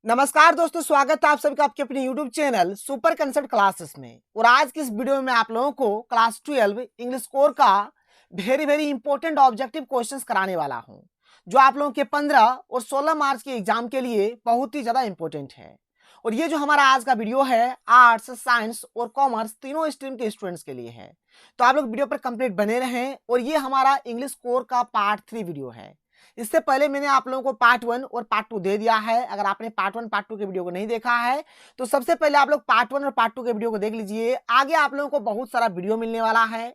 नमस्कार दोस्तों, स्वागत है आप सभी का आपके अपने YouTube channel super concept classes में। और आज की इस वीडियो में मैं आप लोगों को क्लास 12 इंग्लिश कोर का वेरी इंपॉर्टेंट ऑब्जेक्टिव क्वेश्चंस कराने वाला हूं, जो आप लोगों के 15 और 16 मार्च के एग्जाम के लिए बहुत ही ज्यादा इंपॉर्टेंट है। और ये जो हमारा आज का वीडियो है, आर्ट्स, साइंस और कॉमर्स तीनों स्ट्रीम के स्टूडेंट्स के लिए है। तो आप लोग वीडियो पर कंप्लीट बने रहें। और ये हमारा इंग्लिश कोर का पार्ट 3 वीडियो है। इससे पहले मैंने आप लोगों को पार्ट 1 और पार्ट 2 दे दिया है। अगर आपने पार्ट 1 पार्ट 2 के वीडियो को नहीं देखा है तो सबसे पहले आप लोग पार्ट 1 और पार्ट 2 के वीडियो को देख लीजिए। आगे आप लोगों को बहुत सारा वीडियो मिलने वाला है।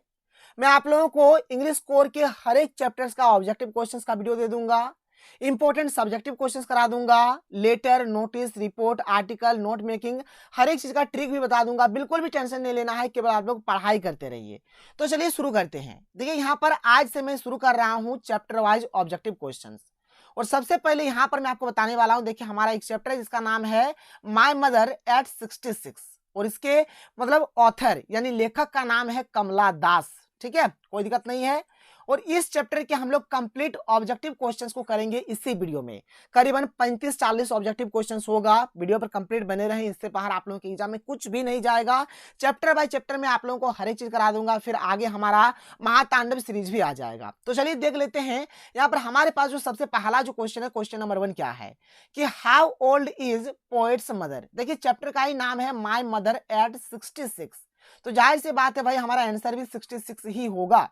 मैं आप लोगों को इंग्लिश कोर के हर एक चैप्टर्स का ऑब्जेक्टिव क्वेश्चंस का वीडियो दे दूंगा, इंपॉर्टेंट सब्जेक्टिव क्वेश्चंस करा दूंगा, letter, notice, report, article, note making, हर एक चीज का ट्रिक भी बता दूंगा। बिल्कुल भी टेंशन नहीं लेना है, केवल आप लोग पढ़ाई करते रहिए। तो चलिए शुरू करते हैं। देखिए यहाँ पर आज से मैं शुरू कर रहा हूँ चैप्टर वाइज ऑब्जेक्टिव क्वेश्चंस। और सबसे पहले यहाँ पर मैं आपको बताने वाला हूँ। देखिए हमारा एक चैप्टर है जिसका नाम है माय मदर एट 66। और इसके मतलब ऑथर यानी लेखक का नाम है कमला दास। ठीक है, कोई दिक्कत नहीं है। और इस चैप्टर के हम लोग कंप्लीट ऑब्जेक्टिव क्वेश्चंस को करेंगे इसी वीडियो में। करीबन 35-40 ऑब्जेक्टिव क्वेश्चंस होगा। वीडियो पर कंप्लीट बने रहें, इससे बाहर आप लोगों के एग्जाम में कुछ भी नहीं जाएगा। चैप्टर बाय चैप्टर में आप लोगों को हर एक चीज करा दूंगा। फिर आगे हमारा महातांडव सीरीज भी आ जाएगा। तो चलिए देख लेते हैं। यहाँ पर हमारे पास जो सबसे पहला जो क्वेश्चन है, क्वेश्चन नंबर 1 क्या है कि how old is poets mother. देखिए चैप्टर का ही नाम है माय मदर एट 66। तो जाहिर सी बात है भाई, हमारा आंसर भी 66 ही होगा।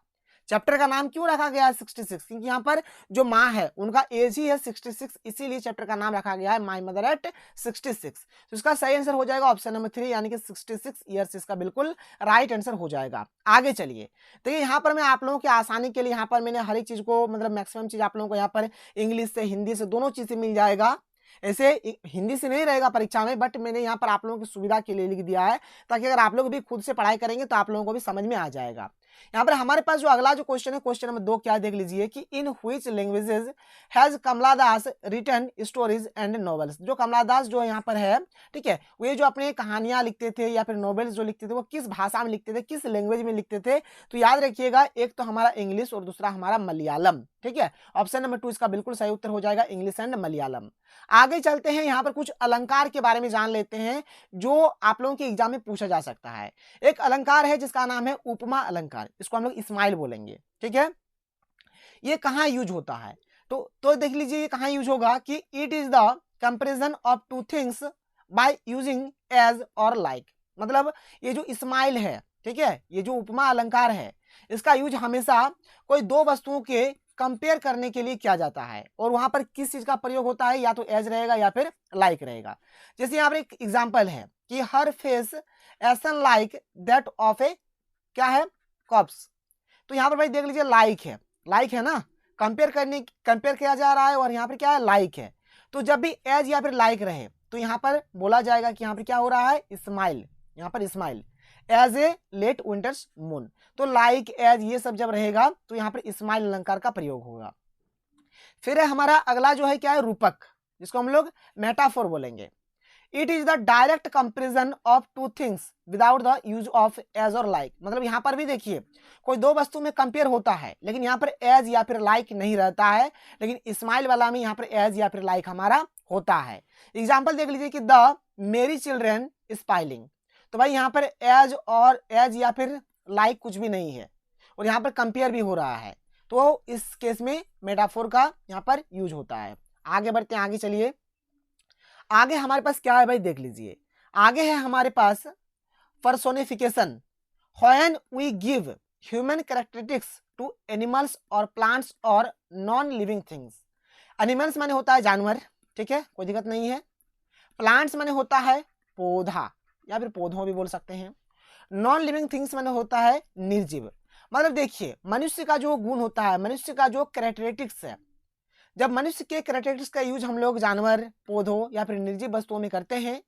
चैप्टर का नाम क्यों रखा गया है 66? क्योंकि यहाँ पर जो माँ है उनका एज ही है 66, इसीलिए चैप्टर का नाम रखा गया है माय मदर एट 66। तो इसका सही आंसर हो जाएगा ऑप्शन नंबर 3 यानी कि 66 ईयर्स। इसका बिल्कुल राइट आंसर हो जाएगा। आगे चलिए। तो यहाँ पर मैं आप लोगों की आसानी के लिए यहाँ पर मैंने हर एक चीज को मतलब मैक्सिमम चीज आप लोगों को यहाँ पर इंग्लिश से, हिंदी से, दोनों चीज से मिल जाएगा। ऐसे हिंदी से नहीं रहेगा परीक्षा में, बट मैंने यहाँ पर आप लोगों की सुविधा के लिए लिख दिया है, ताकि अगर आप लोग भी खुद से पढ़ाई करेंगे तो आप लोगों को भी समझ में आ जाएगा। यहाँ पर हमारे पास जो अगला जो क्वेश्चन है, क्वेश्चन नंबर 2 क्या देख लीजिए कि in which languages has Kamala Das written stories and novels. जो कमला दास जो यहाँ पर है, ठीक है, वो ये जो अपने कहानियां लिखते थे या फिर नॉवेल्स जो लिखते थे वो किस भाषा में लिखते थे, किस लैंग्वेज में लिखते थे? तो याद रखिएगा, एक तो हमारा इंग्लिश और दूसरा हमारा मलयालम। ठीक है, ऑप्शन नंबर 2 इसका बिल्कुल सही उत्तर हो जाएगा, इंग्लिश एंड मलयालम। आगे चलते हैं, यहाँ पर कुछ अलंकार के बारे में जान लेते हैं जो आप लोगों के एग्जाम में पूछा जा सकता है। एक अलंकार है जिसका नाम है उपमा अलंकार, इसको हम लोग इस्माइल बोलेंगे। ठीक है, ये कहाँ यूज होता है? तो देख लीजिए ये कहाँ यूज होगा कि it is the comparison of two things by using as और लाइक। मतलब ये जो इस्माइल है, ठीक है, ये जो उपमा अलंकार है, इसका यूज हमेशा कोई दो वस्तुओं के कंपेयर करने के लिए किया जाता है। और वहां पर किस चीज का प्रयोग होता है? या तो एज रहेगा या फिर लाइक रहेगा। जैसे यहाँ पर एक एग्जाम्पल है कि हर फेस एसन लाइक दैट ऑफ ए क्या है, कॉप्स। तो यहाँ पर भाई देख लीजिए लाइक है ना, कंपेयर किया जा रहा है, और यहाँ पर क्या है, लाइक है। तो जब भी एज या फिर लाइक रहे तो यहाँ पर बोला जाएगा कि यहाँ पर क्या हो रहा है, स्माइल। यहाँ पर smile as a late winter's moon. तो लाइक, एज ये सब जब रहेगा तो यहाँ पर स्माइल अलंकार का प्रयोग होगा। फिर है हमारा अगला जो है क्या है, रूपक, जिसको हम लोग मेटाफोर बोलेंगे। It is the direct comparison of two things without the use of as और लाइक। मतलब यहाँ पर भी देखिए कोई दो वस्तु में कंपेयर होता है, लेकिन यहाँ पर एज या फिर लाइक नहीं रहता है, लेकिन स्माइल वाला में यहाँ पर एज या फिर लाइक हमारा होता है। एग्जाम्पल देख लीजिए कि द मेरी चिल्ड्रेन स्पाइलिंग। तो भाई यहाँ पर एज और एज या फिर लाइक कुछ भी नहीं है, और यहाँ पर कंपेयर भी हो रहा है, तो इस केस में मेटाफोर का यहाँ पर यूज होता है। आगे बढ़ते हैं, आगे चलिए। आगे हमारे पास क्या है भाई, देख लीजिए। आगे है हमारे पास personification. When we give human characteristics to animals और प्लांट्स और नॉन लिविंग थिंग्स। एनिमल्स माने होता है जानवर, ठीक है, कोई दिक्कत नहीं है। प्लांट्स माने होता है पौधा या फिर पौधों भी बोल सकते हैं। नॉन लिविंग थिंग्स माने होता है निर्जीव। मतलब देखिए मनुष्य का जो गुण होता है, मनुष्य का जो कैरेक्टरिस्टिक्स है, जब मनुष्य के कैरेक्टरिस्टिक्स का यूज हम लोग जानवर, पौधों या फिर निर्जीव वस्तुओं में करते हैं,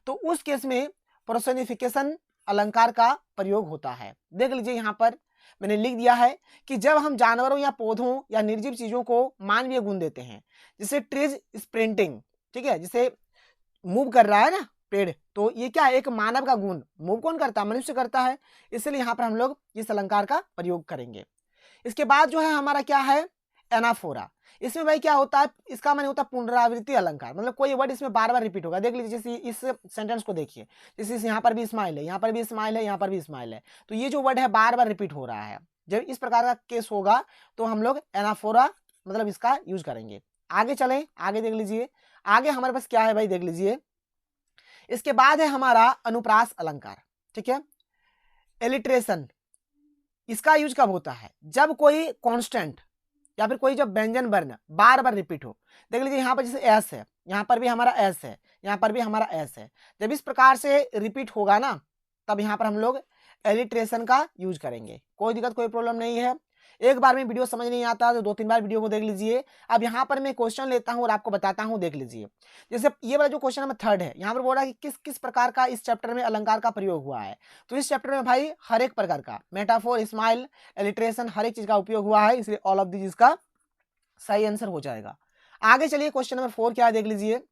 तो उस केस में पर्सोनिफिकेशन अलंकार का प्रयोग होता है। देख लीजिए यहाँ पर मैंने लिख दिया है कि जब हम जानवरों या पौधों या निर्जीव चीजों को मानवीय गुण देते हैं, जैसे ट्रीज स्प्रिंटिंग, ठीक है, जिसे मूव कर रहा है ना पेड़, तो ये क्या है, एक मानव का गुण। मूव कौन करता है? मनुष्य करता है। इसलिए यहाँ पर हम लोग इस अलंकार का प्रयोग करेंगे। इसके बाद जो है हमारा क्या है, एनाफोरा। इसमें भाई क्या होता है, इसका माने होता है पुनरावृत्ति अलंकार, मतलब कोई वर्ड इसमें बार बार रिपीट होगा। देख लीजिए जैसे इस सेंटेंस को देखिए, जैसे यहाँ पर भी स्माइल है, यहाँ पर भी स्माइल है, यहाँ पर भी स्माइल है, तो ये जो वर्ड है बार बार रिपीट हो रहा है। जब इस प्रकार का केस होगा तो हम लोग एनाफोरा मतलब इसका यूज करेंगे। आगे चलें, आगे देख लीजिए, आगे हमारे पास क्या है भाई देख लीजिए। इसके बाद है हमारा अनुप्रास अलंकार, ठीक है। एलिट्रेशन, इसका यूज कब होता है, जब कोई कांस्टेंट या फिर कोई जब व्यंजन वर्ण बार बार रिपीट हो। देख लीजिए यहाँ पर जैसे एस है, यहाँ पर भी हमारा एस है, यहाँ पर भी हमारा एस है। जब इस प्रकार से रिपीट होगा ना, तब यहाँ पर हम लोग एलिट्रेशन का यूज करेंगे। कोई दिक्कत कोई प्रॉब्लम नहीं है। एक बार में वीडियो समझ नहीं आता तो 2-3 बार वीडियो को देख लीजिए। अब यहाँ पर मैं क्वेश्चन लेता हूँ और आपको बताता हूँ, देख लीजिए। जैसे ये वाला जो क्वेश्चन नंबर 3 है, यहाँ पर बोल रहा है कि किस किस प्रकार का इस चैप्टर में अलंकार का प्रयोग हुआ है। तो इस चैप्टर में भाई हर एक प्रकार का मेटाफोर, स्माइल, एलिट्रेशन, हर एक चीज का उपयोग हुआ है, इसलिए ऑल ऑफ दिस इसका सही आंसर हो जाएगा। आगे चलिए क्वेश्चन नंबर 4 क्या है देख लीजिए।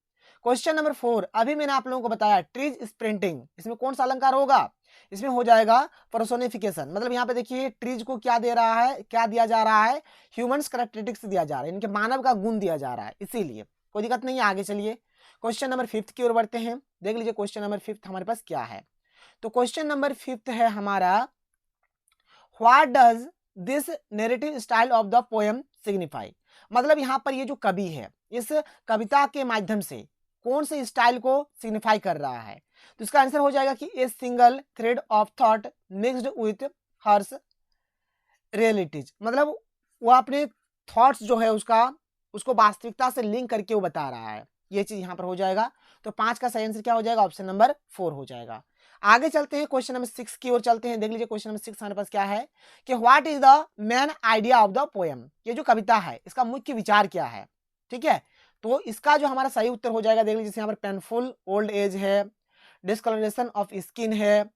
क्वेश्चन नंबर 4, अभी मैंने आप लोगों को बताया ट्रीज स्प्रिंटिंग, इसमें कौन सा अलंकार होगा, इसमें हो जाएगा पर्सोनिफिकेशन। मतलब यहाँ पे देखिए ट्रीज को क्या दे रहा है, क्या दिया जा रहा है, ह्यूमंस कैरेक्टरिस्टिक्स दिया जा रहा है, इनके मानव का गुण दिया जा रहा है, इसीलिए कोई दिक्कत नहीं है। आगे चलिए क्वेश्चन नंबर 5 की ओर बढ़ते हैं। देख लीजिए क्वेश्चन नंबर 5 हमारे पास क्या है। तो क्वेश्चन नंबर 5 है हमारा, what does this narrative style of the poem signify. मतलब यहाँ पर ये जो कवि है, इस कविता के माध्यम से कौन से स्टाइल को सिग्निफाई कर रहा है। तो इसका आंसर हो जाएगा कि a single thread of thought mixed with hers realities. मतलब वो अपने थॉट्स जो है उसको वास्तविकता से लिंक करके वो बता रहा है, ये चीज यहाँ पर हो जाएगा। तो 5 का सही आंसर क्या हो जाएगा, ऑप्शन नंबर 4 हो जाएगा। आगे चलते हैं क्वेश्चन नंबर 6 की ओर चलते हैं। देख लीजिए क्वेश्चन नंबर 6 हमारे पास क्या है कि what is the main idea of the poem. ये जो कविता है इसका मुख्य विचार क्या है, ठीक है। तो इसका जो हमारा सही उत्तर हो जाएगा, देख लीजिए यहाँ पर पेनफुल ओल्ड एज है, डिस्कलरेशन ऑफ स्किन है,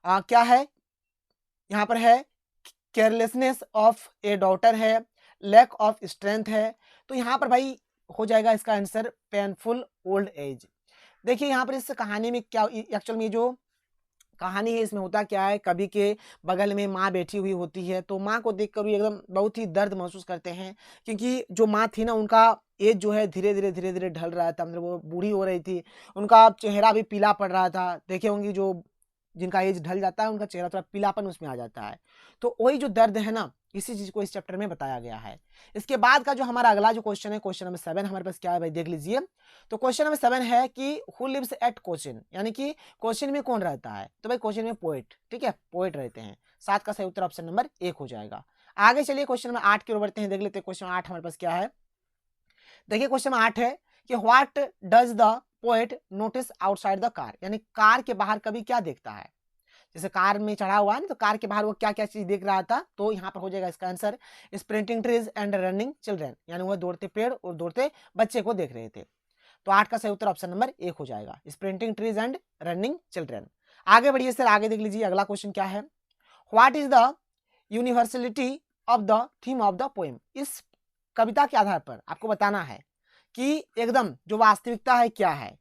क्या है यहाँ पर है केयरलेसनेस ऑफ ए डॉटर है, लैक ऑफ स्ट्रेंथ है। तो यहाँ पर भाई हो जाएगा इसका आंसर पेनफुल ओल्ड एज। देखिए यहाँ पर इस कहानी में क्या, एक्चुअल में जो कहानी है इसमें होता क्या है, कवि के बगल में माँ बैठी हुई होती है, तो माँ को देखकर भी एकदम बहुत ही दर्द महसूस करते हैं, क्योंकि जो माँ थी ना उनका एज जो है धीरे धीरे ढल रहा था, मतलब वो बूढ़ी हो रही थी, उनका चेहरा भी पीला पड़ रहा था। देखे होंगे जो जिनका एज ढल जाता है उनका चेहरा थोड़ा पीलापन उसमें आ जाता है। तो वही जो दर्द है ना, इसी चीज को इस चैप्टर में बताया गया है। इसके बाद का जो हमारा अगला जो क्वेश्चन है, क्वेश्चन नंबर 7 हमारे पास क्या है भाई देख लीजिए। तो क्वेश्चन नंबर 7 है कि हु लिव्स एट कोचिन, यानी कि कोचिन में कौन रहता है। तो भाई कोचिन में पोएट, ठीक है, पोएट रहते हैं। 7 का सही उत्तर ऑप्शन नंबर 1 हो जाएगा। आगे चलिए क्वेश्चन नंबर 8 की ओर बढ़ते हैं। देख लेते हैं क्वेश्चन 8 हमारे पास क्या है। देखिए क्वेश्चन नंबर 8 है कि what does the poet notice outside the car, यानी कार के बाहर कवि क्या देखता है। जैसे कार में चढ़ा हुआ है ना, तो कार के बाहर वो क्या क्या चीज देख रहा था। तो यहाँ पर हो जाएगा इसका answer sprinting trees and running children, यानी वह दौड़ते पेड़ और दौड़ते बच्चे को देख रहे थे। तो 8 का सही उत्तर ऑप्शन नंबर 1 हो जाएगा, sprinting trees and running children. आगे बढ़िए सर, आगे देख लीजिए अगला क्वेश्चन क्या है। What is the universality of the theme of the poem. इस कविता के आधार पर आपको बताना है कि एकदम जो वास्तविकता है क्या है,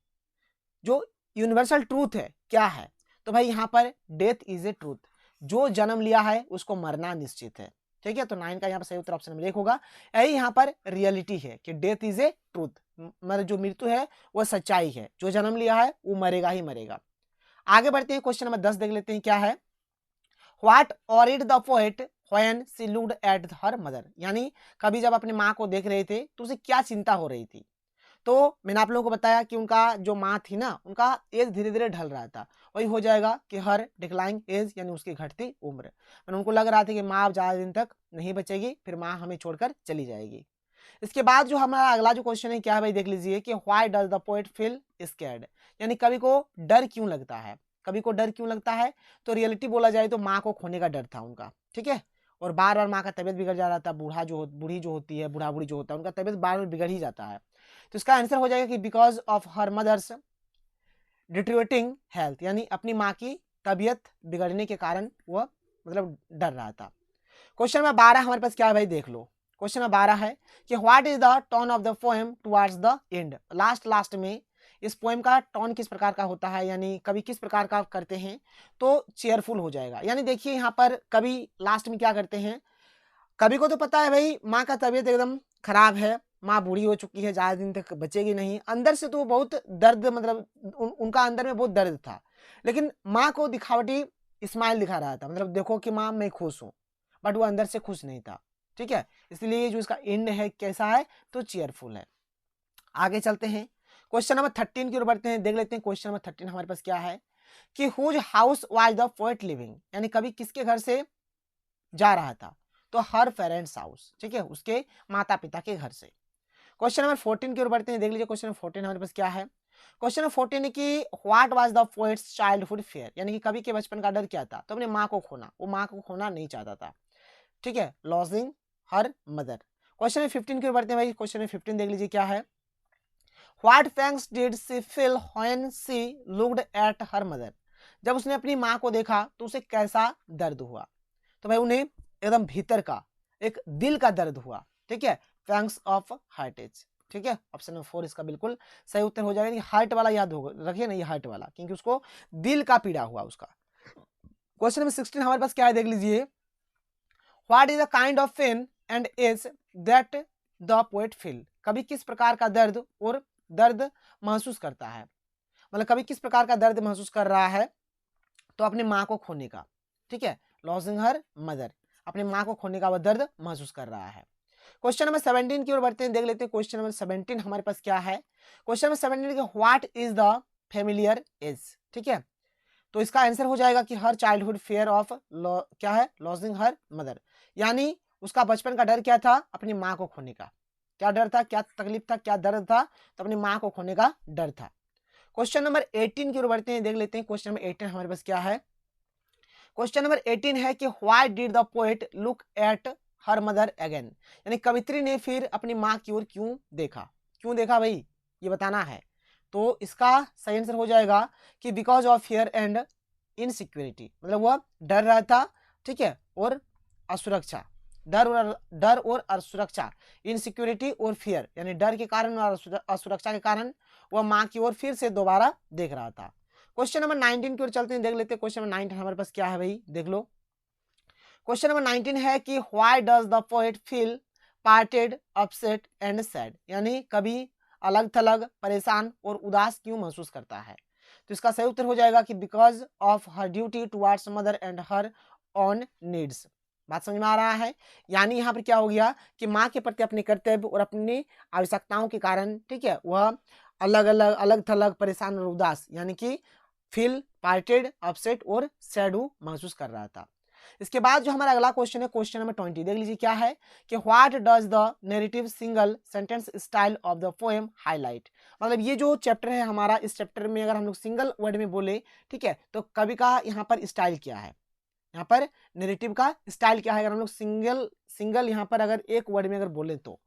जो यूनिवर्सल ट्रूथ है क्या है। तो भाई यहाँ पर डेथ इज ए ट्रूथ, जो जन्म लिया है उसको मरना निश्चित है, ठीक है। तो 9 का यहाँ पर सही उत्तर ऑप्शन नंबर 1 होगा। यही यहाँ पर रियलिटी है कि डेथ इज ए ट्रूथ, मतलब जो मृत्यु है वह सच्चाई है, जो जन्म लिया है वो मरेगा ही मरेगा। आगे बढ़ते हैं क्वेश्चन नंबर 10 देख लेते हैं क्या है। What worried the poet when she looked at her mother, यानी कभी जब अपनी माँ को देख रहे थे तो उसे क्या चिंता हो रही थी। तो मैंने आप लोगों को बताया कि उनका जो माँ थी ना, उनका एज धीरे धीरे ढल रहा था। वही हो जाएगा कि हर डिक्लाइंग एज, यानी उसकी घटती उम्र। मैंने उनको लग रहा था कि माँ अब ज़्यादा दिन तक नहीं बचेगी, फिर माँ हमें छोड़कर चली जाएगी। इसके बाद जो हमारा अगला जो क्वेश्चन है क्या है भाई देख लीजिए कि why does the poet feel scared, यानी कवि को डर क्यों लगता है। कवि को डर क्यों लगता है, तो रियलिटी बोला जाए तो माँ को खोने का डर था उनका, ठीक है। और बार बार माँ का तबियत बिगड़ जा रहा था, बूढ़ी जो होती है, बूढ़ा बूढ़ी जो होता है, उनका तबियत बार बार बिगड़ ही जाता है। तो इसका आंसर हो जाएगा कि because of her mother's deteriorating health, यानी अपनी माँ की तबीयत बिगड़ने के कारण वह मतलब डर रहा था। क्वेश्चन नंबर 12 हमारे पास क्या है भाई देख लो। क्वेश्चन नंबर 12 है कि what is the tone of the poem towards the end. Last में इस पोएम का टोन किस प्रकार का होता है, यानी कवि किस प्रकार का करते हैं। तो चेयरफुल हो जाएगा, यानी देखिए यहाँ पर कवि लास्ट में क्या करते हैं, कवि को तो पता है भाई माँ का तबीयत एकदम खराब है, माँ बूढ़ी हो चुकी है, ज़्यादा दिन तक बचेगी नहीं। अंदर से तो वो बहुत दर्द, मतलब उनका अंदर में बहुत दर्द था, लेकिन माँ को दिखावटी स्माइल दिखा रहा था, मतलब देखो कि माँ मैं खुश हूँ, बट वो अंदर से खुश नहीं था। ठीक है, इसलिए जो इसका एंड है कैसा है, तो चीयरफुल है। आगे चलते हैं, क्वेश्चन नंबर 13 की ओर बढ़ते हैं। देख लेते हैं क्वेश्चन नंबर 13 हमारे पास क्या है कि whose house was the poet living, यानी कवि किसके घर से जा रहा था, तो हर पेरेंट्स हाउस। ठीक है, उसके माता पिता के घर से। क्वेश्चन नंबर 14 की ओर बढ़ते हैं। देख लीजिए क्वेश्चन नंबर 14 हमारे पास क्या है। क्वेश्चन नंबर 14 है कि what was the poets childhood fear, यानी कि कवि के बचपन का डर क्या था, तो अपने माँ को खोना, वो माँ को खोना नहीं चाहता था। ठीक है, lodging her mother. Question number 15 की ओर बढ़ते हैं भाई। क्वेश्चन नंबर 15 देख लीजिए क्या है। What thanks did she feel when she looked at her mother, जब उसने अपनी माँ को देखा तो उसे कैसा दर्द हुआ, तो भाई उन्हें एकदम भीतर का एक दिल का दर्द हुआ। ठीक है, थैंक्स ऑफ हार्टेज। ठीक है, ऑप्शन नंबर 4 इसका बिल्कुल सही उत्तर हो जाएगा। हार्ट वाला याद होगा, रखिए ना ये हार्ट वाला, क्योंकि उसको दिल का पीड़ा हुआ उसका। क्वेश्चन नंबर 16 हमारे पास क्या है, देख लीजिए। What is the kind of pain and ache that the poet feel, कभी किस प्रकार का दर्द और दर्द महसूस करता है, मतलब कभी किस प्रकार का दर्द महसूस कर रहा है, तो अपनी माँ को खोने का। ठीक है, लॉजिंग हर मदर, अपनी माँ को खोने का वह दर्द महसूस कर रहा है। क्वेश्चन नंबर 17 की ओर बढ़ते हैं। देख लेते हैं क्वेश्चन नंबर 17 हमारे पास क्या है। क्वेश्चन नंबर 17 का what is the familiar ache. ठीक है, तो इसका आंसर हो जाएगा कि हर चाइल्डहुड फेयर ऑफ क्या है, लॉजिंग हर मदर, यानी उसका बचपन का डर क्या था, अपनी माँ को खोने का। क्या डर था, क्या तकलीफ था, क्या दर्द था, तो अपनी माँ को खोने का डर था। क्वेश्चन नंबर 18 की ओर बढ़ते हैं। देख लेते हैं क्वेश्चन नंबर 18 हमारे पास क्या है। क्वेश्चन नंबर 18 है कि why did the poet look at her mother again, यानी कवित्री ने फिर अपनी माँ की ओर क्यों देखा, क्यों देखा भाई, ये बताना है। तो इसका सही आंसर हो जाएगा कि because of fear and insecurity, मतलब वह डर रहा था। ठीक है, और असुरक्षा, डर और असुरक्षा, इनसिक्योरिटी और फियर, यानी डर के कारण और असुरक्षा के कारण वह माँ की ओर फिर से दोबारा देख रहा था। क्वेश्चन नंबर 19 की ओर चलते हैं। देख लेते हैं क्वेश्चन नंबर 19 हमारे पास क्या है भाई, देख लो। क्वेश्चन नंबर 19 है कि why does the poet feel parted, upset and sad, यानी कभी अलग थलग, परेशान और उदास क्यों महसूस करता है, तो इसका सही उत्तर हो जाएगा कि because of her duty towards mother and her on needs. बात समझ में आ रहा है, यानी यहाँ पर क्या हो गया कि माँ के प्रति अपने कर्तव्य और अपनी आवश्यकताओं के कारण, ठीक है, वह अलग थलग, परेशान और उदास, यानी कि फील पार्टेड, अपसेट और सैड महसूस कर रहा था। इसके बाद जो हमारा अगला क्वेश्चन है, क्वेश्चन नंबर 20, देख लीजिए क्या है कि what does the narrative single sentence style of the poem highlight, मतलब ये जो चैप्टर है हमारा, इस चैप्टर में अगर हम लोग सिंगल वर्ड में बोले, ठीक है, तो कवि का यहाँ पर स्टाइल क्या है, यहाँ पर नैरेटिव का स्टाइल क्या है, अगर हम लोग सिंगल यहाँ पर अगर एक वर्ड में अगर बोले तो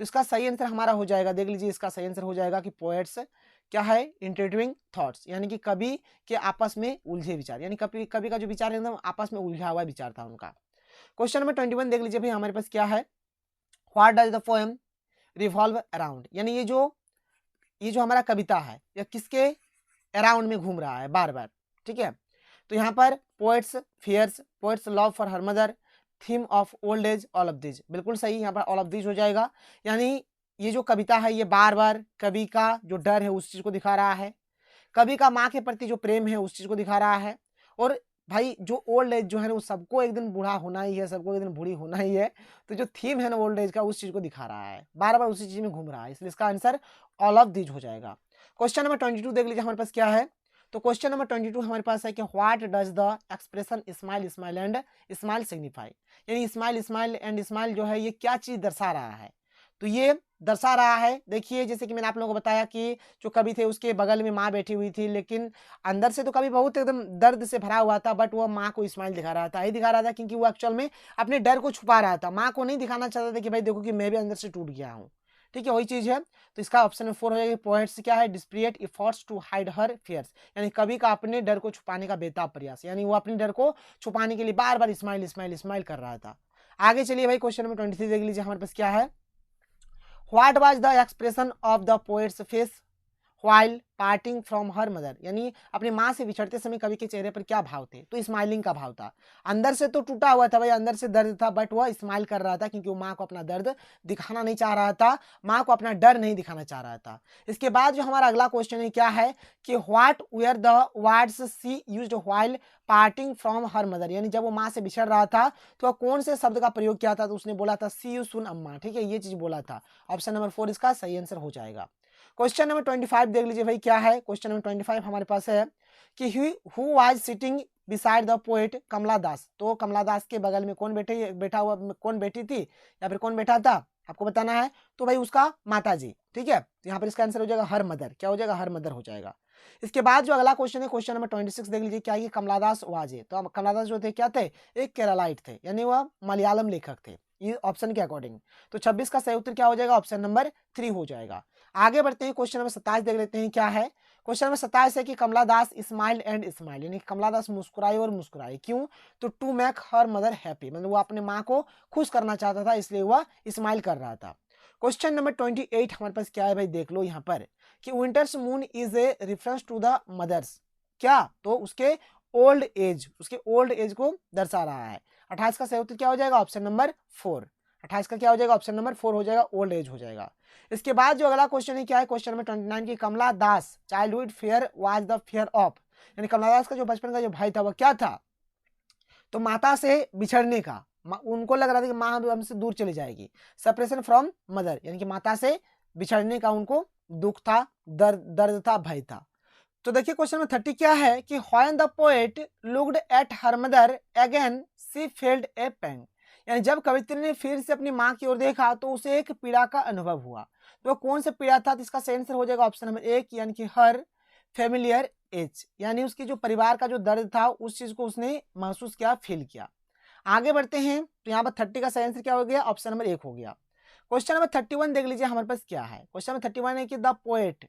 इसका सही आंसर हमारा हो जाएगा। देख लीजिए इसका सही आंसर हो जाएगा कि पोएट्स क्या है, इंटरवीविंग थॉट्स, यानी कि कवि के आपस में उलझे विचार, यानी कवि का जो विचार है एकदम आपस में उलझा हुआ विचार था उनका। क्वेश्चन नंबर 21 देख लीजिए भाई हमारे पास क्या है। What does the poem revolve around, यानी ये जो हमारा कविता है यह किसके अराउंड में घूम रहा है बार बार। ठीक है, तो यहाँ पर poet's fears, poet's love for her mother, theme of old age, all of this, बिल्कुल सही, यहाँ पर ऑल ऑफ दिस हो जाएगा। यानी ये जो कविता है ये बार बार कवि का जो डर है उस चीज को दिखा रहा है, कवि का माँ के प्रति जो प्रेम है उस चीज को दिखा रहा है, और भाई जो ओल्ड एज जो है ना वो सबको एक दिन बूढ़ा होना ही है, सबको एक दिन बूढ़ी होना ही है, तो जो थीम है ना ओल्ड एज का उस चीज को दिखा रहा है, बार बार उसी चीज में घूम रहा है, इसलिए इसका आंसर ऑल ऑफ दिस हो जाएगा। क्वेश्चन नंबर 22 देख लीजिए हमारे पास क्या है। तो क्वेश्चन नंबर 22 हमारे पास है कि what does the expression smile smile and smile signify, यानी स्माइल स्माइल एंड स्माइल जो है ये क्या चीज दर्शा रहा है, तो ये दर्शा रहा है, देखिए जैसे कि मैंने आप लोगों को बताया कि जो कवि थे उसके बगल में माँ बैठी हुई थी, लेकिन अंदर से तो कवि बहुत एकदम दर्द से भरा हुआ था, बट वो माँ को स्माइल दिखा रहा था, ही दिखा रहा था क्योंकि वो एक्चुअल में अपने डर को छुपा रहा था, माँ को नहीं दिखाना चाहता था कि भाई देखो कि मैं भी अंदर से टूट गया हूँ। ठीक है, वही चीज है, तो इसका ऑप्शन नंबर 4 हो जाएगा। पोएट्स क्या है, desperate efforts to hide her fears, यानी कवि का अपने डर को छुपाने का बेताब प्रयास, यानी वो अपने डर को छुपाने के लिए बार बार स्माइल स्माइल स्माइल कर रहा था। आगे चलिए भाई क्वेश्चन नंबर 23 देख लीजिए हमारे पास क्या है। What was the expression of the poet's face while parting from her mother, यानी अपनी माँ से बिछड़ते समय कवि के चेहरे पर क्या भाव थे, तो स्माइलिंग का भाव था। अंदर से तो टूटा हुआ था भाई, अंदर से दर्द था, बट वह स्माइल कर रहा था क्योंकि वो माँ को अपना दर्द दिखाना नहीं चाह रहा था, माँ को अपना डर नहीं दिखाना चाह रहा था। इसके बाद जो हमारा अगला क्वेश्चन है क्या है कि what were the words she used while parting from her mother, यानी जब वो माँ से बिछड़ रहा था तो वह कौन से शब्द का प्रयोग किया था, तो उसने बोला था सी यू सुन अम्मा, ठीक है, ये चीज बोला था। ऑप्शन नंबर 4 इसका सही आंसर हो जाएगा। क्वेश्चन नंबर 25 देख लीजिए भाई क्या है। क्वेश्चन नंबर 25 हमारे पास है कि who was sitting beside the poet Kamala Das, तो कमला दास के बगल में कौन बैठा हुआ कौन बैठी थी या फिर कौन बैठा था, आपको बताना है। तो भाई उसका माता जी, ठीक है, तो यहाँ पर इसका आंसर हो जाएगा हर मदर, क्या हो जाएगा, हर मदर हो जाएगा। इसके बाद जो अगला क्वेश्चन है क्वेश्चन नंबर 26 देख लीजिए क्या, ये कमलादास वाजे, तो कमलादास जो थे क्या थे, एक केरलाइट थे, यानी वह मलयालम लेखक थे, ये ऑप्शन के अकॉर्डिंग। तो 26 का सही उत्तर क्या हो जाएगा, ऑप्शन नंबर 3 हो जाएगा। आगे बढ़ते हैं, क्वेश्चन नंबर 27 देख लेते हैं क्या है। क्वेश्चन नंबर 27 है कि Kamala Das smile and smile, यानी कमला दास मुस्कुराई और मुस्कुराई, क्यों, तो to make her mother happy, मतलब वो अपने माँ को खुश करना चाहता था, इसलिए वह स्माइल कर रहा था। क्वेश्चन नंबर 28 हमारे पास क्या है भाई, देख लो यहाँ पर कि winter's moon is a reference to the mother's, क्या, तो उसके ओल्ड एज को दर्शा रहा है। 28 का सही उत्तर क्या हो जाएगा, ऑप्शन नंबर 4। 28 का क्या हो जाएगा, ऑप्शन नंबर 4 हो जाएगा, ओल्ड एज हो जाएगा। इसके बाद जो अगला क्वेश्चन है क्या है, क्वेश्चन नंबर 29 की Kamala Das childhood fear was the fear of, यानी कमला दास का जो बचपन का जो भय था वह क्या था, तो माता से बिछड़ने का, उनको लग रहा था कि माँ हमसे दूर चली जाएगी, सेपरेशन फ्रॉम मदर, यानी कि माता से बिछड़ने का उनको दुख था, दर्द था, भय था। तो देखिए क्वेश्चन नंबर 30 क्या है कि when the poet looked at her mother again she felt a pain, यानी जब कवित्री ने फिर से अपनी माँ की ओर देखा तो उसे एक पीड़ा का अनुभव हुआ, तो कौन सा पीड़ा था, तो इसका सही आंसर हो जाएगा ऑप्शन नंबर 1, यानी कि हर फेमिलियर एज, यानी उसकी जो परिवार का जो दर्द था उस चीज को उसने महसूस किया, फील किया। आगे बढ़ते हैं, तो यहाँ पर 30 का सही आंसर क्या हो गया, ऑप्शन नंबर 1 हो गया। क्वेश्चन नंबर 31 देख लीजिए हमारे पास क्या है। क्वेश्चन नंबर 31 है कि the poet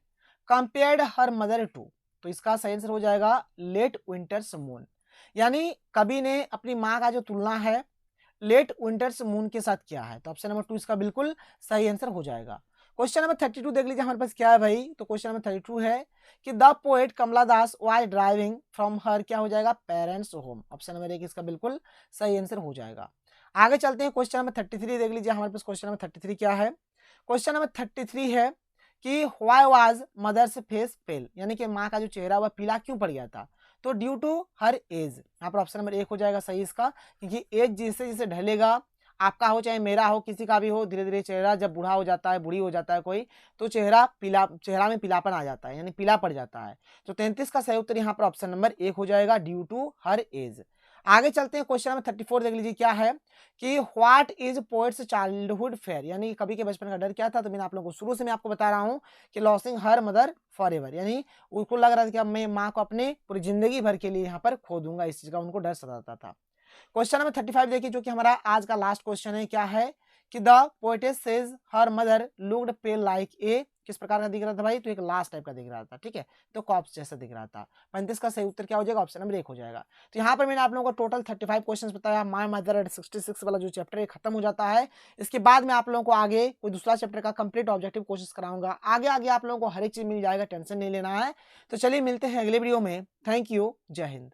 compared her mother to, तो इसका सही आंसर हो जाएगा लेट विंटर्स मून, यानी कवि ने अपनी माँ का जो तुलना है लेट विंटर्स मून के साथ किया है, तो ऑप्शन नंबर 2 इसका बिल्कुल सही आंसर हो जाएगा। क्वेश्चन नंबर 32 देख लीजिए हमारे पास क्या है भाई, तो क्वेश्चन नंबर 32 है कि the poet Kamala Das while driving from her क्या हो जाएगा, पेरेंट्स होम, ऑप्शन नंबर 1 इसका बिल्कुल सही आंसर हो जाएगा। आगे चलते हैं, क्वेश्चन नंबर 33 देख लीजिए हमारे पास क्वेश्चन नंबर 33 क्या है। क्वेश्चन नंबर 33 है कि व्हाई वाज मदर्स फेस पेल, यानी कि माँ का जो चेहरा वह पीला क्यों पड़ गया था, तो ड्यू टू हर एज, यहाँ पर ऑप्शन नंबर 1 हो जाएगा सही इसका, क्योंकि एज जैसे जैसे ढलेगा, आपका हो चाहे मेरा हो किसी का भी हो, धीरे धीरे चेहरा जब बूढ़ा हो जाता है, बूढ़ी हो जाता है कोई, तो चेहरा में पीलापन आ जाता है, यानी पीला पड़ जाता है। तो 33 का सही उत्तर यहाँ पर ऑप्शन नंबर 1 हो जाएगा, ड्यू टू हर एज। आगे चलते हैं, क्वेश्चन नंबर 34 देख लीजिए क्या है कि what is poets childhood fair, यानी कवि के बचपन का डर क्या था, तो मैंने आप लोगों को शुरू से मैं आपको बता रहा हूँ कि losing her mother for ever, यानी उसको लग रहा था कि अब मैं माँ को अपने पूरी जिंदगी भर के लिए यहाँ पर खो दूंगा, इस चीज का उनको डर सताता था। क्वेश्चन नंबर 35 देखिए जो कि हमारा आज का लास्ट क्वेश्चन है क्या है कि the poetess says her mother looked pale like a, किस प्रकार का दिख रहा था भाई, तो एक लास्ट टाइप का दिख रहा था, ठीक है, तो कॉप्स जैसा दिख रहा था। 35 का सही उत्तर क्या हो जाएगा, ऑप्शन नंबर 1 हो जाएगा। तो यहाँ पर मैंने आप लोगों को टोटल 35 क्वेश्चन बताया, माय मदर एट 66 वाला जो चैप्टर है खत्म हो जाता है। इसके बाद मैं आप लोगों को आगे कोई दूसरा चैप्टर का कंप्लीट ऑब्जेक्टिव कोशिश कराऊंगा, आगे आगे आप लोगों को हर एक चीज मिल जाएगा, टेंशन नहीं लेना है। तो चलिए मिलते हैं अगले वीडियो में, थैंक यू, जय हिंद।